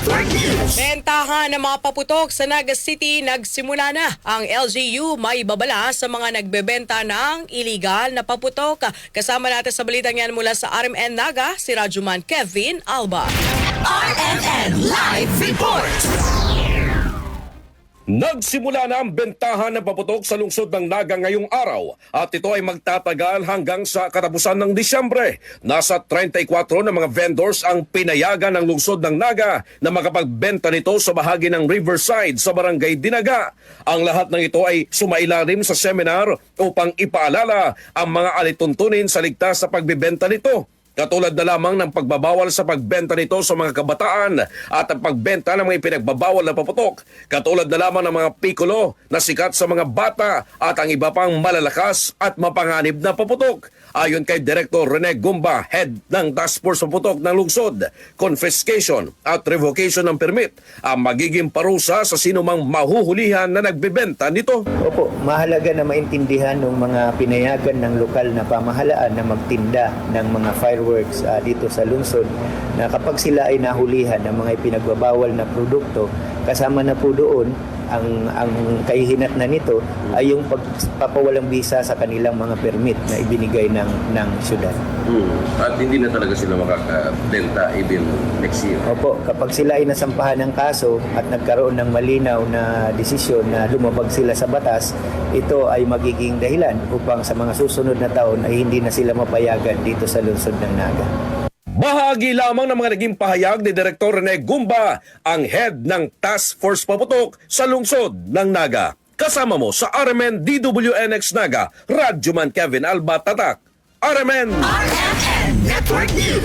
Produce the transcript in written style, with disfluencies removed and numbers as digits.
Network News. Bentahan ng mga paputok sa Naga City nagsimula na. Ang LGU may babala sa mga nagbebenta ng iligal na paputok. Kasama natin sa balitang yan mula sa RMN Naga, si Rajuman Kevin Alba. RMN Live Report. Nagsimula na ang bentahan ng paputok sa lungsod ng Naga ngayong araw at ito ay magtatagal hanggang sa katapusan ng Disyembre. Nasa 34 na mga vendors ang pinayagan ng lungsod ng Naga na makapagbenta nito sa bahagi ng Riverside sa Barangay Dinaga. Ang lahat ng ito ay sumailalim sa seminar upang ipaalala ang mga alituntunin sa ligtas sa pagbibenta nito. Katulad na lamang ng pagbabawal sa pagbenta nito sa mga kabataan at ang pagbenta ng mga ipinagbabawal na paputok. Katulad na lamang ng mga pikulo na sikat sa mga bata at ang iba pang malalakas at mapanganib na paputok. Ayon kay Director Rene Gumba, head ng Task Force Paputok ng Lungsod, confiscation at revocation ng permit ang magiging parusa sa sinumang mahuhulihan na nagbebenta nito. Opo, mahalaga na maintindihan ng mga pinayagan ng lokal na pamahalaan na magtinda ng mga fireworks dito sa lungsod na kapag sila ay nahulihan ng mga ipinagbabawal na produkto, kasama na po doon ang kahihinat na nito ay yung pagpapawalang bisa sa kanilang mga permit na ibinigay ng syudad. At hindi na talaga sila makakabenta even next year. Opo, kapag sila ay nasampahan ng kaso at nagkaroon ng malinaw na desisyon na lumabag sila sa batas, ito ay magiging dahilan upang sa mga susunod na taon ay hindi na sila mapayagan dito sa lungsod ng Naga. Bahagi lamang ng mga naging pahayag ni Direktor Rene Gumba, ang head ng Task Force Paputok sa lungsod ng Naga. Kasama mo sa RMN DWNX Naga, Rajuman Kevin Alba Tatak. RMN RMN Network News.